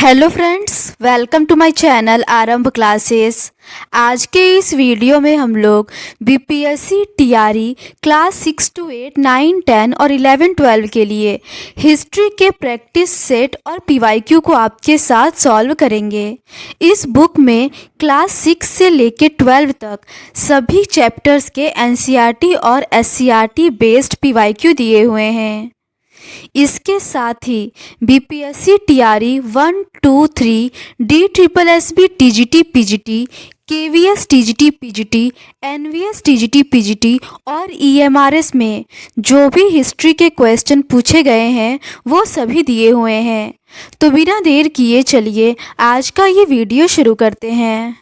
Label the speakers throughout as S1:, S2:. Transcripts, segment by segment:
S1: Hello friends, welcome to my channel Aarambh classes. आज के इस वीडियो में हम लोग बीपीएससी टीआरई क्लास 6 to 8, 9, 10 और 11, 12 के लिए हिस्ट्री के प्रैक्टिस सेट और पीवाईक्यू को आपके साथ सॉल्व करेंगे। इस बुक में क्लास 6 से लेकर 12 तक सभी चैप्टर्स के एनसीईआरटी और एससीईआरटी बेस्ड पीवाईक्यू दिए हुए हैं। इसके साथ ही BPSC TRE 1, 2, 3, DSSB TGT PGT, KVS TGT PGT, NVS TGT PGT और ईएमआरएस में जो भी हिस्ट्री के क्वेश्चन पूछे गए हैं वो सभी दिए हुए हैं। तो बिना देर किए चलिए आज का ये वीडियो शुरू करते हैं।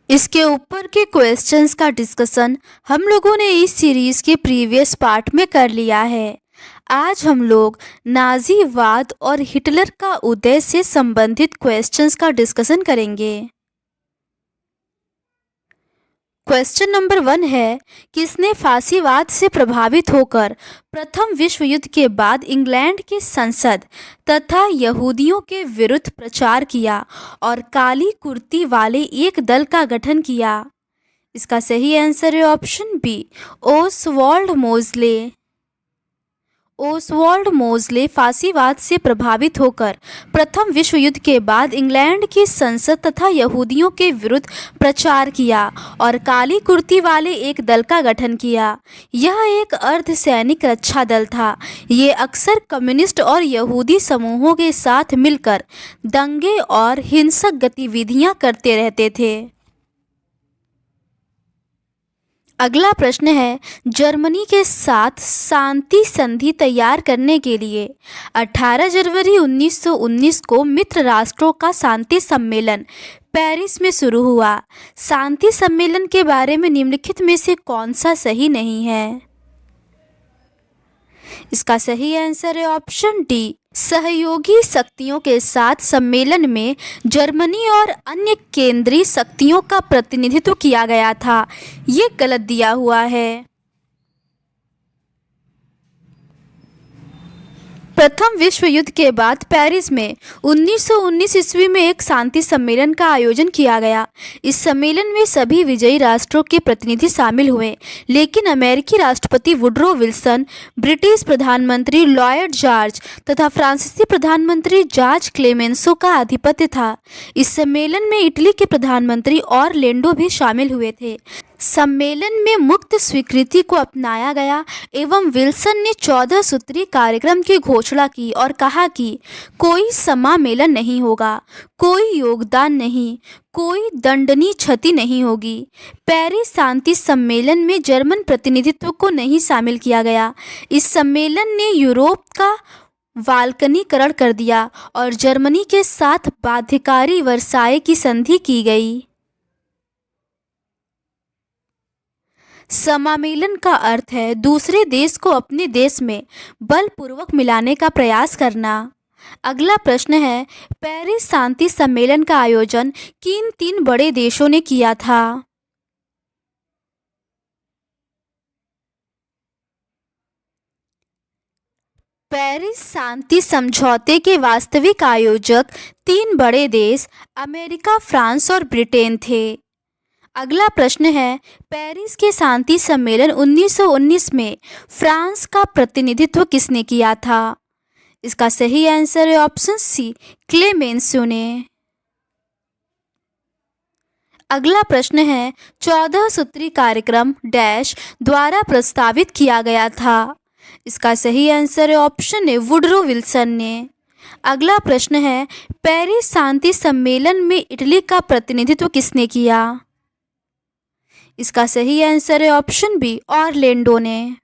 S1: इसके ऊपर के क्वेश्चंस का डिस्कशन हम लोगों ने इस सीरीज़ के प्रीवियस पार्ट में कर लिया है। आज हम लोग नाज़ीवाद और हिटलर का उदय से संबंधित क्वेश्चंस का डिस्कशन करेंगे। क्वेश्चन नंबर 1 है, किसने फांसीवाद से प्रभावित होकर प्रथम विश्व युद्ध के बाद इंग्लैंड की संसद तथा यहूदियों के विरुद्ध प्रचार किया और काली कुर्ती वाले एक दल का गठन किया? इसका सही आंसर है ऑप्शन बी, ओसवाल्ड मोज़ले। ओसवाल्ड मोज़ले फांसीवाद से प्रभावित होकर प्रथम विश्व युद्ध के बाद इंग्लैंड की संसद तथा यहूदियों के विरुद्ध प्रचार किया और काली कुर्ती वाले एक दल का गठन किया। यह एक अर्धसैनिक रक्षा दल था। ये अक्सर कम्युनिस्ट और यहूदी समूहों के साथ मिलकर दंगे और हिंसक गतिविधियां करते रहते थे। अगला प्रश्न है, जर्मनी के साथ शांति संधि तैयार करने के लिए 18 जनवरी 1919 को मित्र राष्ट्रों का शांति सम्मेलन पेरिस में शुरू हुआ। शांति सम्मेलन के बारे में निम्नलिखित में से कौन सा सही नहीं है? इसका सही आंसर है ऑप्शन डी, सहयोगी शक्तियों के साथ सम्मेलन में जर्मनी और अन्य केंद्रीय शक्तियों का प्रतिनिधित्व किया गया था। ये गलत दिया हुआ है। प्रथम विश्व युद्ध के बाद पेरिस में 1919 ईस्वी में एक शांति सम्मेलन का आयोजन किया गया। इस सम्मेलन में सभी विजयी राष्ट्रों के प्रतिनिधि शामिल हुए, लेकिन अमेरिकी राष्ट्रपति वुडरो विल्सन, ब्रिटिश प्रधानमंत्री लॉयड जॉर्ज तथा फ्रांसीसी प्रधानमंत्री जॉर्ज क्लेमेंसो का आधिपत्य था। इस सम्मेलन में इटली के प्रधानमंत्री ऑरलैंडो भी शामिल हुए थे। सम्मेलन में मुक्त स्वीकृति को अपनाया गया एवं विल्सन ने 14 सूत्री कार्यक्रम की घोषणा की और कहा कि कोई समामेलन नहीं होगा, कोई योगदान नहीं, कोई दंडनीय क्षति नहीं होगी। पेरिस शांति सम्मेलन में जर्मन प्रतिनिधित्व को नहीं शामिल किया गया। इस सम्मेलन ने यूरोप का बाल्कनीकरण कर दिया और जर्मनी के साथ बाध्यकारी वर्साय की संधि की गई। समामेलन का अर्थ है दूसरे देश को अपने देश में बलपूर्वक मिलाने का प्रयास करना। अगला प्रश्न है, पेरिस शांति सम्मेलन का आयोजन किन 3 बड़े देशों ने किया था? पेरिस शांति समझौते के वास्तविक आयोजक 3 बड़े देश अमेरिका, फ्रांस और ब्रिटेन थे। अगला प्रश्न है, पेरिस के शांति सम्मेलन 1919 में फ्रांस का प्रतिनिधित्व किसने किया था? इसका सही आंसर है ऑप्शन सी, क्लेमेंसो ने। अगला प्रश्न है, 14 सूत्री कार्यक्रम डैश द्वारा प्रस्तावित किया गया था? इसका सही आंसर है ऑप्शन ए, वुडरो विल्सन ने। अगला प्रश्न है, पेरिस शांति सम्मेलन में इटली का प्रतिनिधित्व किसने किया? इसका सही आंसर है ऑप्शन बी, ऑरलैंडो ने।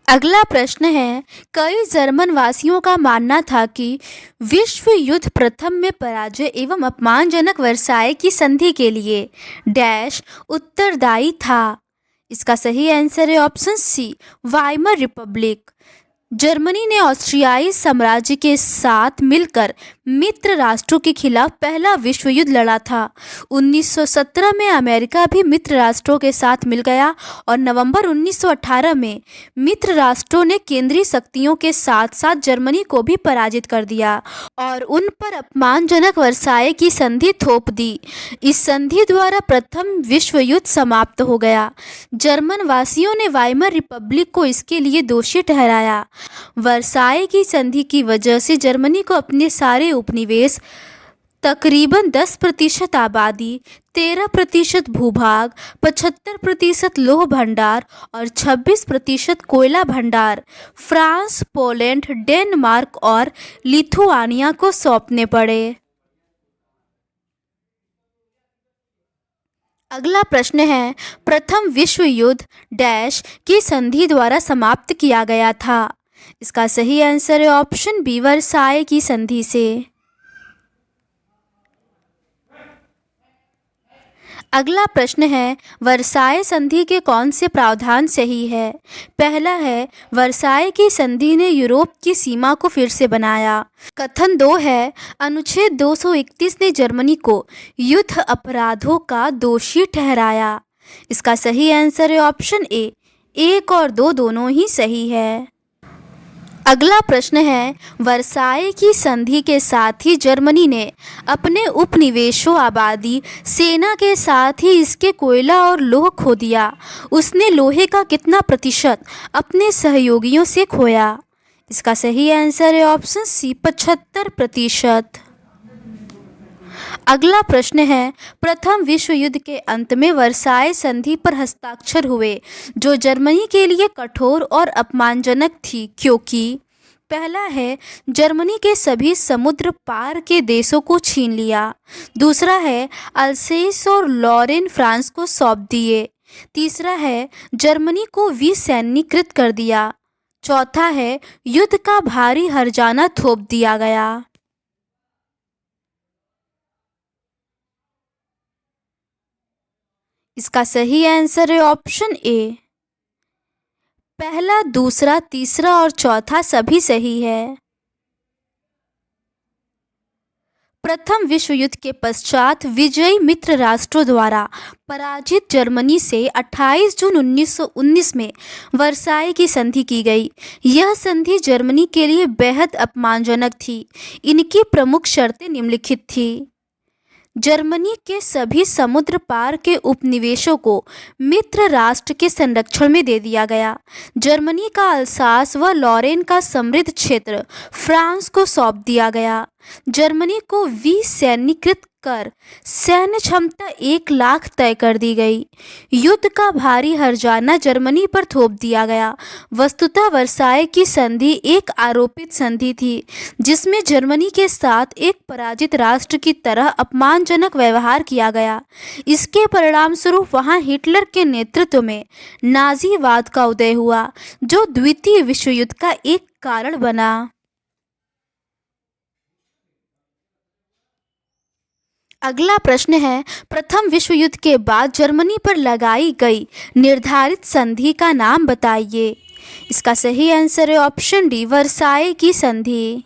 S1: अगला प्रश्न है, कई जर्मन वासियों का मानना था कि विश्व युद्ध प्रथम में पराजय एवं अपमानजनक वर्साय की संधि के लिए डैश उत्तरदायी था। इसका सही आंसर है option C, Weimar Republic. Germany ने ऑस्ट्रियाई साम्राज्य के साथ मिलकर मित्र राष्ट्रों के खिलाफ पहला विश्व युद्ध लड़ा था। 1917 में अमेरिका भी मित्र राष्ट्रों के साथ मिल गया और नवंबर 1918 में मित्र राष्ट्रों ने केंद्रीय शक्तियों के साथ साथ जर्मनी को भी पराजित कर दिया और उन पर अपमानजनक वर्साए की संधि थोप दी। इस संधि द्वारा प्रथम विश्व युद्ध समाप्त हो गया। जर्मन वासियों ने वाइमर रिपब्लिक को इसके लिए दोषी ठहराया। वर्साए की संधि की वजह से जर्मनी को अपने सारे उपनिवेश, तकरीबन 10% आबादी, 13% भूभाग, 75% लौह भंडार और 26% कोयला भंडार फ्रांस, पोलैंड, डेनमार्क और लिथुआनिया को सौंपने पड़े। अगला प्रश्न है, प्रथम विश्व युद्ध डैश की संधि द्वारा समाप्त किया गया था। इसका सही आंसर है ऑप्शन बी, वर्साए की संधि से। अगला प्रश्न है, वर्साए संधि के कौन से प्रावधान सही है। पहला है, वर्साए की संधि ने यूरोप की सीमा को फिर से बनाया। कथन 2 है, अनुच्छेद 231 ने जर्मनी को युद्ध अपराधों का दोषी ठहराया। इसका सही आंसर है ऑप्शन ए, 1 और 2 दोनों ही सही है। अगला प्रश्न है, वर्साए की संधि के साथ ही जर्मनी ने अपने उपनिवेशों, आबादी, सेना के साथ ही इसके कोयला और लौह खो दिया। उसने लोहे का कितना प्रतिशत अपने सहयोगियों से खोया। इसका सही आंसर है ऑप्शन सी, 75%। अगला प्रश्न है, प्रथम विश्व युद्ध के अंत में वर्साए संधि पर हस्ताक्षर हुए जो जर्मनी के लिए कठोर और अपमानजनक थी, क्योंकि पहला है, जर्मनी के सभी समुद्र पार के देशों को छीन लिया। दूसरा है, अल्सेस और लॉरेन फ्रांस को सौंप दिए। तीसरा है, जर्मनी को विसैन्यीकृत कर दिया। चौथा है, युद्ध का भारी हर्जाना थोप दिया गया। इसका सही आंसर है ऑप्शन ए, पहला, दूसरा, तीसरा और चौथा सभी सही है। प्रथम विश्व युद्ध के पश्चात विजयी मित्र राष्ट्रों द्वारा पराजित जर्मनी से 28 जून 1919 में वर्साए की संधि की गई। यह संधि जर्मनी के लिए बेहद अपमानजनक थी। इनकी प्रमुख शर्तें निम्नलिखित थी। जर्मनी के सभी समुद्र पार के उपनिवेशों को मित्र राष्ट्र के संरक्षण में दे दिया गया। जर्मनी का अल्सास व लॉरेन का समृद्ध क्षेत्र फ्रांस को सौंप दिया गया। जर्मनी को विसैन्यीकृत कर सैन्य क्षमता 1 लाख तय कर दी गई। युद्ध का भारी हर्जाना जर्मनी पर थोप दिया गया। वस्तुतः वर्साए की संधि एक आरोपित संधि थी, जिसमें जर्मनी के साथ एक पराजित राष्ट्र की तरह अपमानजनक व्यवहार किया गया। इसके परिणाम स्वरूप वहां हिटलर के नेतृत्व में नाजीवाद का उदय हुआ, जो द्वितीय विश्व युद्ध का एक कारण बना। अगला प्रश्न है, प्रथम विश्व युद्ध के बाद जर्मनी पर लगाई गई निर्धारित संधि का नाम बताइए। इसका सही आंसर है ऑप्शन डी, वर्साए की संधि।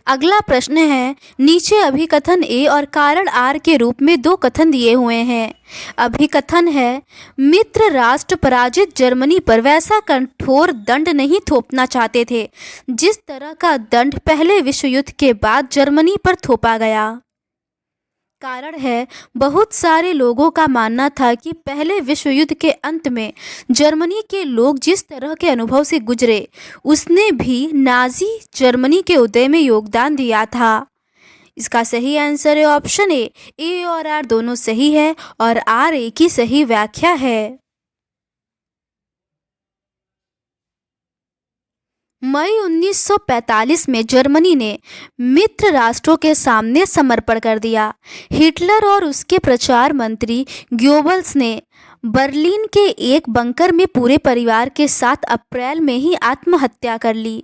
S1: अगला प्रश्न है, नीचे अभिकथन ए और कारण आर के रूप में 2 कथन दिए हुए हैं। अभिकथन है, मित्र राष्ट्र पराजित जर्मनी पर वैसा कठोर दंड नहीं थोपना चाहते थे जिस तरह का दंड पहले विश्व युद्ध के बाद जर्मनी पर थोपा गया। कारण है, बहुत सारे लोगों का मानना था कि पहले विश्व युद्ध के अंत में जर्मनी के लोग जिस तरह के अनुभव से गुजरे, उसने भी नाजी जर्मनी के उदय में योगदान दिया था। इसका सही आंसर है ऑप्शन ए और आर दोनों सही है और आर ए की सही व्याख्या है। मई 1945 में जर्मनी ने मित्र राष्ट्रों के सामने समर्पण कर दिया। हिटलर और उसके प्रचार मंत्री गोेबल्स ने बर्लिन के एक बंकर में पूरे परिवार के साथ अप्रैल में ही आत्महत्या कर ली।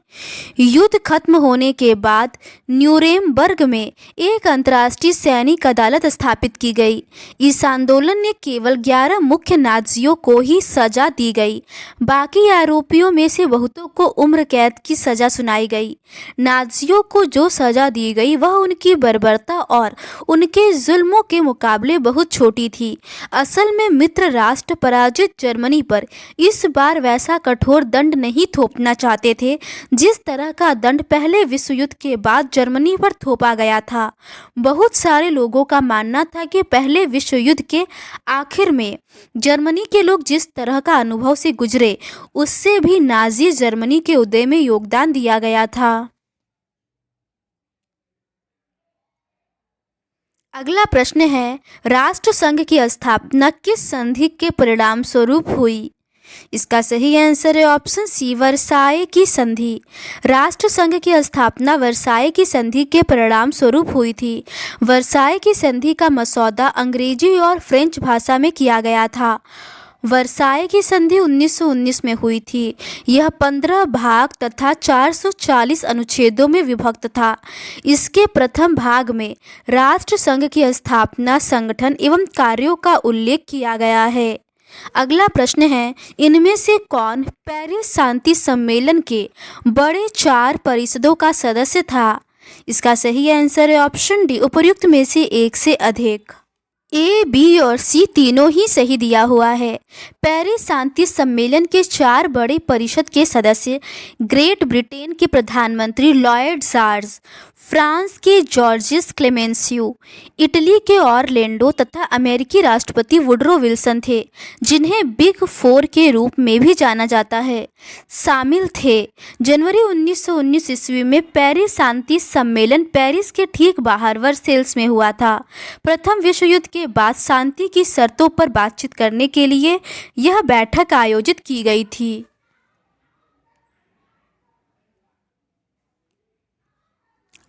S1: युद्ध खत्म होने के बाद न्यूरेमबर्ग में एक अंतर्राष्ट्रीय सैनिक अदालत स्थापित की गई। इस आंदोलन ने केवल 11 मुख्य नाज़ियों को ही सजा दी गई। बाकी आरोपियों में से बहुतों को उम्र कैद की सजा सुनाई गई। नाज़ियों को जो सजा दी गई वह उनकी बर्बरता और उनके जुल्मों के मुकाबले बहुत छोटी थी। असल में मित्र राष्ट्र पराजित जर्मनी पर इस बार वैसा कठोर दंड नहीं थोपना चाहते थे जिस तरह का दंड पहले विश्व युद्ध के बाद जर्मनी पर थोपा गया था। बहुत सारे लोगों का मानना था कि पहले विश्व युद्ध के आखिर में जर्मनी के लोग जिस तरह का अनुभव से गुजरे उससे भी नाजी जर्मनी के उदय में योगदान दिया गया था। अगला प्रश्न है, राष्ट्रसंघ की स्थापना किस संधि के परिणाम स्वरूप हुई? इसका सही आंसर है ऑप्शन सी, वर्साय की संधि। राष्ट्रसंघ की स्थापना वर्साय की संधि के परिणाम स्वरूप हुई थी। वर्साय की संधि का मसौदा अंग्रेजी और फ्रेंच भाषा में किया गया था। वर्साय की संधि 1919 में हुई थी। यह 15 भाग तथा 440 अनुच्छेदों में विभक्त था। इसके प्रथम भाग में राष्ट्रसंघ की स्थापना, संगठन एवं कार्यों का उल्लेख किया गया है। अगला प्रश्न है, इनमें से कौन पेरिस शांति सम्मेलन के बड़े 4 परिषदों का सदस्य था? इसका सही आंसर है ऑप्शन डी, उपर्युक्त में से एक से अधिक। ए, बी और सी तीनों ही सही दिया हुआ है। पेरिस शांति सम्मेलन के 4 बड़े परिषद के सदस्य ग्रेट ब्रिटेन के प्रधानमंत्री लॉयड जार्ज, फ्रांस के जॉर्जिस क्लेमेंसियो, इटली के ऑरलैंडो तथा अमेरिकी राष्ट्रपति वुडरो विल्सन थे, जिन्हें बिग 4 के रूप में भी जाना जाता है, शामिल थे। जनवरी 1919 ईस्वी में पेरिस शांति सम्मेलन पेरिस के ठीक बाहर वर्सेल्स में हुआ था। प्रथम विश्व युद्ध के बाद शांति की शर्तों पर बातचीत करने के लिए यह बैठक आयोजित की गई थी।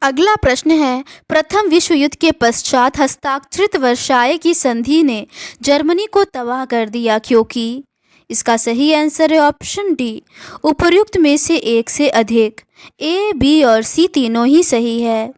S1: अगला प्रश्न है, प्रथम विश्व युद्ध के पश्चात हस्ताक्षरित वर्साय की संधि ने जर्मनी को तबाह कर दिया क्योंकि? इसका सही आंसर है ऑप्शन डी, उपर्युक्त में से एक से अधिक। ए, बी और सी तीनों ही सही है।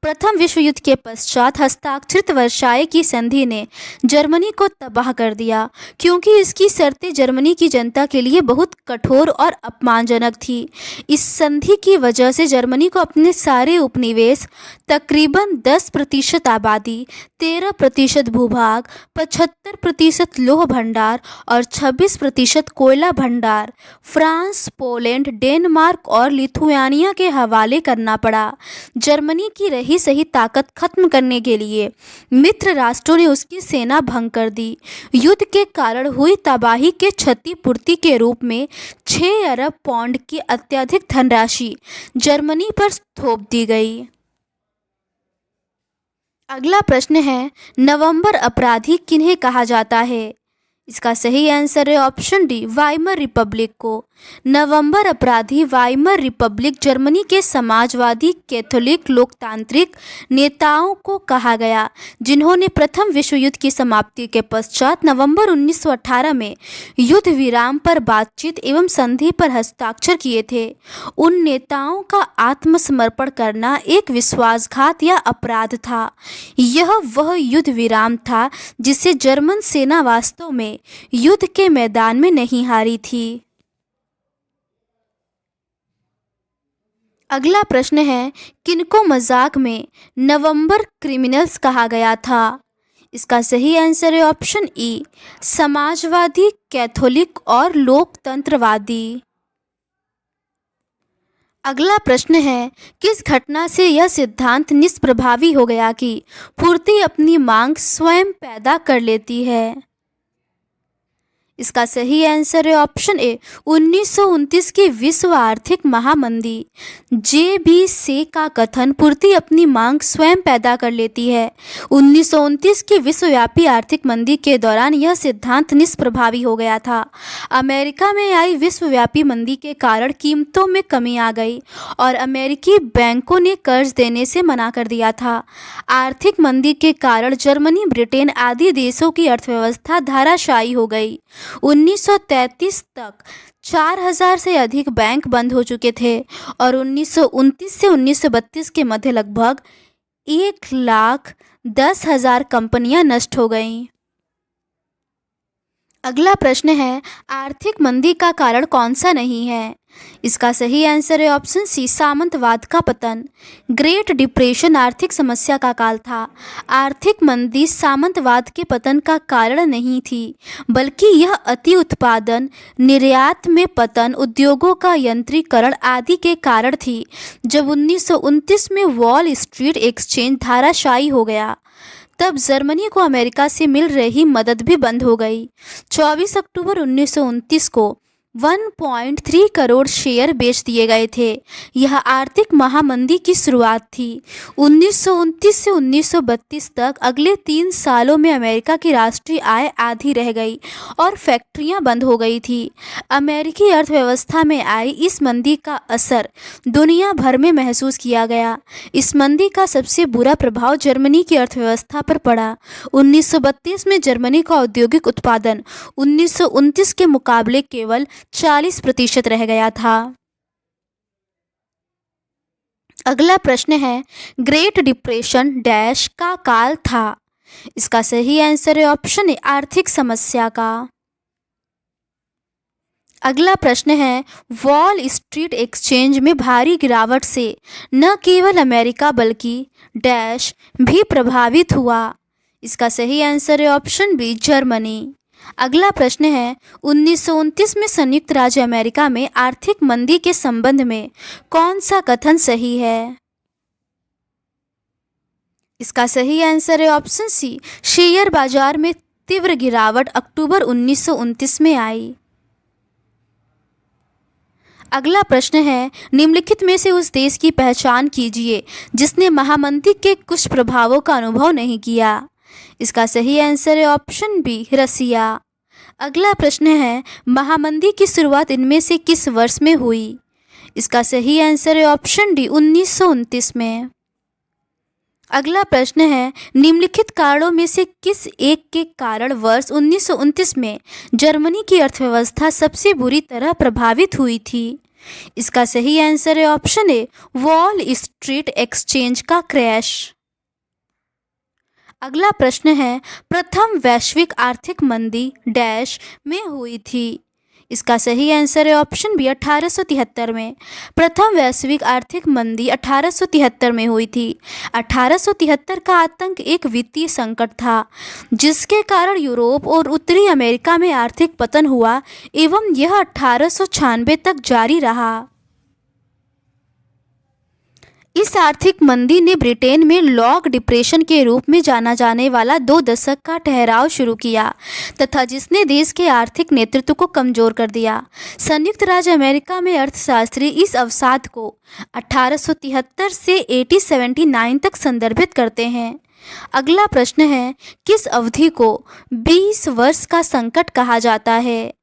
S1: प्रथम विश्व युद्ध के पश्चात हस्ताक्षरित वर्साय की संधि ने जर्मनी को तबाह कर दिया क्योंकि इसकी शर्तें जर्मनी की जनता के लिए बहुत कठोर और अपमानजनक थी। इस संधि की वजह से जर्मनी को अपने सारे उपनिवेश, तकरीबन 10% आबादी, 13% भूभाग, 75% लोह भंडार और 26% कोयला भंडार फ्रांस, पोलैंड, डेनमार्क और लिथुआनिया के हवाले करना पड़ा। जर्मनी की रही सही ताकत खत्म करने के लिए मित्र राष्ट्रों ने उसकी सेना भंग कर दी। युद्ध के कारण हुई तबाही के क्षतिपूर्ति के रूप में 6 अरब पाउंड की अत्यधिक धनराशि जर्मनी पर थोप दी गई। अगला प्रश्न है, नवंबर अपराधी किन्हें कहा जाता है? इसका सही आंसर है ऑप्शन डी, वाइमर रिपब्लिक को। नवंबर अपराधी वाइमर रिपब्लिक जर्मनी के समाजवादी, कैथोलिक, लोकतांत्रिक नेताओं को कहा गया जिन्होंने प्रथम विश्व युद्ध की समाप्ति के पश्चात नवंबर 1918 में युद्ध विराम पर बातचीत एवं संधि पर हस्ताक्षर किए थे। उन नेताओं का आत्मसमर्पण करना एक विश्वासघात या अपराध था। यह वह युद्ध विराम था जिसे जर्मन सेना वास्तव में युद्ध के मैदान में नहीं हारी थी। अगला प्रश्न है, किनको मजाक में नवंबर क्रिमिनल्स कहा गया था? इसका सही आंसर है ऑप्शन ई, समाजवादी, कैथोलिक और लोकतंत्रवादी। अगला प्रश्न है, किस घटना से यह सिद्धांत निष्प्रभावी हो गया कि पूर्ति अपनी मांग स्वयं पैदा कर लेती है? इसका सही आंसर है ऑप्शन ए 1929 की विश्व आर्थिक महामंदी। जेबीसी का कथन पूर्ति अपनी मांग स्वयं पैदा कर लेती है। 1929 की विश्वव्यापी आर्थिक मंदी के दौरान यह सिद्धांत निष्प्रभावी हो गया था। अमेरिका में आई विश्वव्यापी मंदी के कारण कीमतों में कमी आ गई और अमेरिकी बैंकों ने कर्ज देने से मना कर दिया था। आर्थिक मंदी के कारण जर्मनी, ब्रिटेन आदि देशों की अर्थव्यवस्था धराशायी हो गई। 1933 तक 4000 से अधिक बैंक बंद हो चुके थे और 1929 से 1932 के मध्य लगभग 1,10,000 कंपनियां नष्ट हो गईं। अगला प्रश्न है, आर्थिक मंदी का कारण कौन सा नहीं है? इसका सही आंसर है ऑप्शन सी सामंतवाद का पतन। ग्रेट डिप्रेशन आर्थिक समस्या का काल था। आर्थिक मंदी सामंतवाद के पतन का कारण नहीं थी, बल्कि यह अति उत्पादन, निर्यात में पतन, उद्योगों का यंत्रीकरण आदि के कारण थी। जब 1929 में वॉल स्ट्रीट एक्सचेंज धराशायी हो गया, तब जर्मनी को अमेरिका से मिल रही मदद भी बंद हो गई। 24 अक्टूबर 1929 को 1.3 करोड़ शेयर बेच दिए गए थे। यह आर्थिक महामंदी की शुरुआत थी। 1929 से 1932 तक अगले 3 सालों में अमेरिका की राष्ट्रीय आय आधी रह गई और फैक्ट्रियां बंद हो गई थी। अमेरिकी अर्थव्यवस्था में आई इस मंदी का असर दुनिया भर में महसूस किया गया। इस मंदी का सबसे बुरा प्रभाव जर्मनी की अर्थव्यवस्था पर पड़ा। 1932 में जर्मनी का औद्योगिक उत्पादन 1929 के मुकाबले केवल 40% रह गया था। अगला प्रश्न है, ग्रेट डिप्रेशन डैश का काल था। इसका सही आंसर है ऑप्शन ए आर्थिक समस्या का। अगला प्रश्न है, वॉल स्ट्रीट एक्सचेंज में भारी गिरावट से न केवल अमेरिका बल्कि डैश भी प्रभावित हुआ। इसका सही आंसर है ऑप्शन बी जर्मनी। अगला प्रश्न है, 1929 में संयुक्त राज्य अमेरिका में आर्थिक मंदी के संबंध में कौन सा कथन सही है? इसका सही आंसर है ऑप्शन सी शेयर बाजार में तीव्र गिरावट अक्टूबर 1929 में आई। अगला प्रश्न है, निम्नलिखित में से उस देश की पहचान कीजिए जिसने महामंदी के कुछ प्रभावों का अनुभव नहीं किया। इसका सही आंसर है ऑप्शन बी रसिया। अगला प्रश्न है, महामंदी की शुरुआत इनमें से किस वर्ष में हुई? इसका सही आंसर है ऑप्शन डी 1929 में। अगला प्रश्न है, निम्नलिखित कारणों में से किस एक के कारण वर्ष 1929 में जर्मनी की अर्थव्यवस्था सबसे बुरी तरह प्रभावित हुई थी? इसका सही आंसर है option A wall street exchange का क्रैश। अगला प्रश्न है, प्रथम वैश्विक आर्थिक मंदी डैश में हुई थी। इसका सही आंसर है ऑप्शन बी 1873 में। प्रथम वैश्विक आर्थिक मंदी 1873 में हुई थी। 1873 का आतंक एक वित्तीय संकट था जिसके कारण यूरोप और उत्तरी अमेरिका में आर्थिक पतन हुआ एवं यह 1896 तक जारी रहा। इस आर्थिक मंदी ने ब्रिटेन में लॉन्ग डिप्रेशन के रूप में जाना जाने वाला 2 दशक का ठहराव शुरू किया तथा जिसने देश के आर्थिक नेतृत्व को कमजोर कर दिया। संयुक्त राज्य अमेरिका में अर्थशास्त्री इस अवसाद को 1873 से 1879 तक संदर्भित करते हैं। अगला प्रश्न है, किस अवधि को 20 वर्ष का संकट कहा जाता है?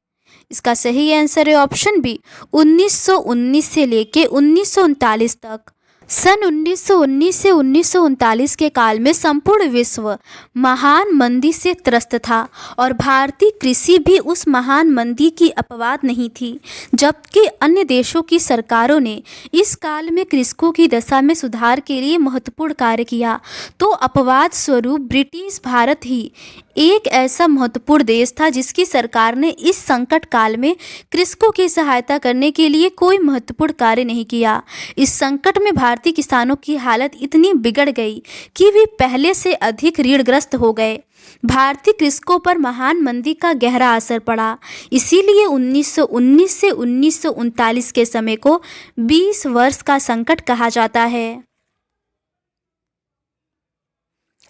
S1: इसका सही आंसर है ऑप्शन बी 1919 से लेके 1939 तक। सन 1919 से 1939 के काल में संपूर्ण विश्व महान मंदी से त्रस्त था और भारतीय कृषि भी उस महान मंदी की अपवाद नहीं थी। जबकि अन्य देशों की सरकारों ने इस काल में कृषकों की दशा में सुधार के लिए महत्वपूर्ण कार्य किया, तो अपवाद स्वरूप ब्रिटिश भारत ही एक ऐसा महत्वपूर्ण देश था जिसकी सरकार ने इस संकट काल में कृषकों की सहायता करने के लिए कोई महत्वपूर्ण कार्य नहीं किया। इस संकट में भारतीय किसानों की हालत इतनी बिगड़ गई कि वे पहले से अधिक ऋणग्रस्त हो गए। भारतीय कृषकों पर महान मंदी का गहरा असर पड़ा। इसीलिए 1919 से 1939 के समय को 20 वर्ष का संकट कहा जाता है।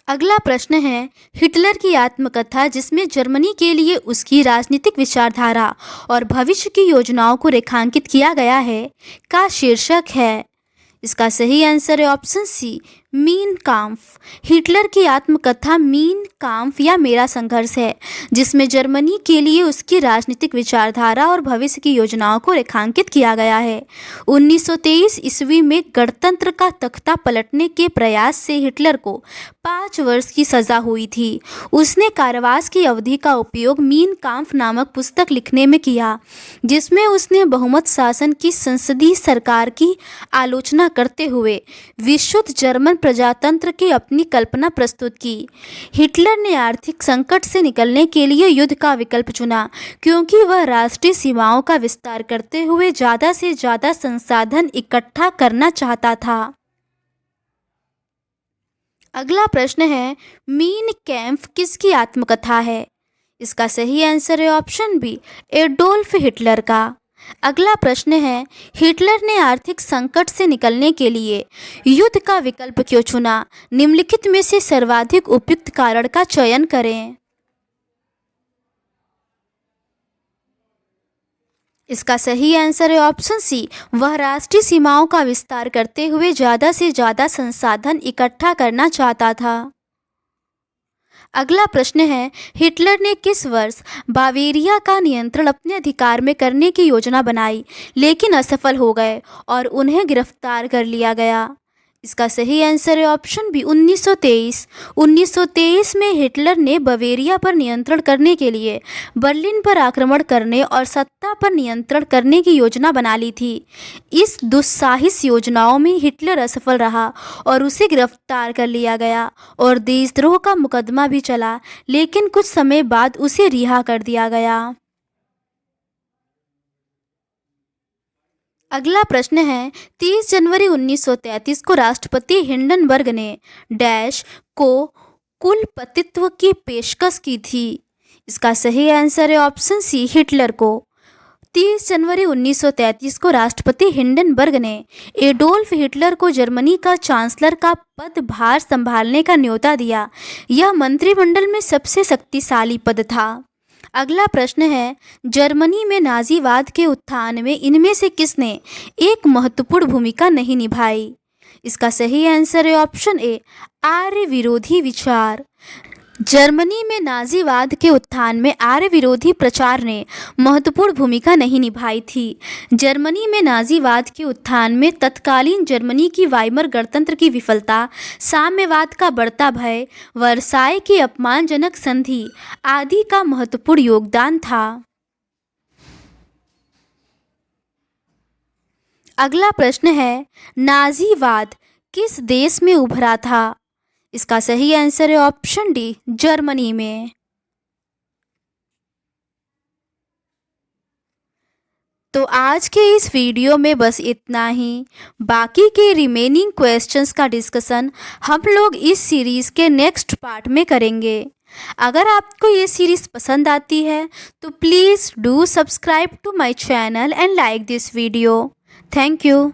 S1: अगला प्रश्न है, हिटलर की आत्मकथा जिसमें जर्मनी के लिए उसकी राजनीतिक विचारधारा और भविष्य की योजनाओं को रेखांकित किया गया है, का शीर्षक है। इसका सही आंसर है ऑप्शन सी, मीन काम्फ। हिटलर की आत्मकथा मीन काम्फ या मेरा संघर्ष है, जिसमें जर्मनी के लिए उसकी राजनीतिक विचारधारा और भविष्य की योजनाओं को रेखांकित किया गया है। 1923 ईस्वी में गणतंत्र का तख्ता पलटने के प्रयास से हिटलर को 5 वर्ष की सजा हुई थी। उसने कारावास की अवधि का उपयोग मीन काम्फ नामक पुस्तक लिखने में किया, जिसमें उसने बहुमत शासन की संसदीय सरकार की आलोचना करते हुए विशुद्ध जर्मन प्रजातंत्र की अपनी कल्पना प्रस्तुत की। हिटलर ने आर्थिक संकट से निकलने के लिए युद्ध का विकल्प चुना, क्योंकि वह राष्ट्रीय सीमाओं का विस्तार करते हुए ज़्यादा से ज़्यादा संसाधन इकट्ठा करना चाहता था। अगला प्रश्न है, मीन कैम्फ किसकी आत्मकथा है? इसका सही आंसर है ऑप्शन बी, एडोल्फ हिटलर का। अगला प्रश्न है, हिटलर ने आर्थिक संकट से निकलने के लिए युद्ध का विकल्प क्यों चुना? निम्नलिखित में से सर्वाधिक उपयुक्त कारण का चयन करें। इसका सही आंसर है ऑप्शन सी, वह राष्ट्रीय सीमाओं का विस्तार करते हुए ज़्यादा से ज़्यादा संसाधन इकट्ठा करना चाहता था। अगला प्रश्न है, हिटलर ने किस वर्ष बावेरिया का नियंत्रण अपने अधिकार में करने की योजना बनाई, लेकिन असफल हो गए और उन्हें गिरफ्तार कर लिया गया? इसका सही आंसर है ऑप्शन बी, 1923। 1923 में हिटलर ने बवेरिया पर नियंत्रण करने के लिए बर्लिन पर आक्रमण करने और सत्ता पर नियंत्रण करने की योजना बना ली थी। इस दुस्साहस योजनाओं में हिटलर असफल रहा और उसे गिरफ्तार कर लिया गया और देशद्रोह का मुकदमा भी चला, लेकिन कुछ समय बाद उसे रिहा कर दिया गया। अगला प्रश्न है, 30 जनवरी 1933 को राष्ट्रपति हिंडनबर्ग ने डैश को कुलपतित्व की पेशकश की थी? इसका सही आंसर है ऑप्शन सी, हिटलर को। 30 जनवरी 1933 को राष्ट्रपति हिंडनबर्ग ने एडोल्फ हिटलर को जर्मनी का चांसलर का पदभार संभालने का न्योता दिया। यह मंत्रिमंडल में सबसे शक्तिशाली पद था। अगला प्रश्न है, जर्मनी में नाजीवाद के उत्थान में इनमें से किसने एक महत्वपूर्ण भूमिका नहीं निभाई? इसका सही आंसर है ऑप्शन ए, आर्य विरोधी विचार। जर्मनी में नाजीवाद के उत्थान में आर्य विरोधी प्रचार ने महत्वपूर्ण भूमिका नहीं निभाई थी। जर्मनी में नाजीवाद के उत्थान में तत्कालीन जर्मनी की वाइमर गणतंत्र की विफलता, साम्यवाद का बढ़ता भय, वर्साय की अपमानजनक संधि आदि का महत्वपूर्ण योगदान था। अगला प्रश्न है, नाजीवाद किस देश में उभरा था? इसका सही आंसर है ऑप्शन डी, जर्मनी में। तो आज के इस वीडियो में बस इतना ही। बाकी के रिमेनिंग क्वेश्चंस का डिस्कशन हम लोग इस सीरीज़ के नेक्स्ट पार्ट में करेंगे। अगर आपको ये सीरीज़ पसंद आती है तो please do subscribe to my channel and like this video. Thank you.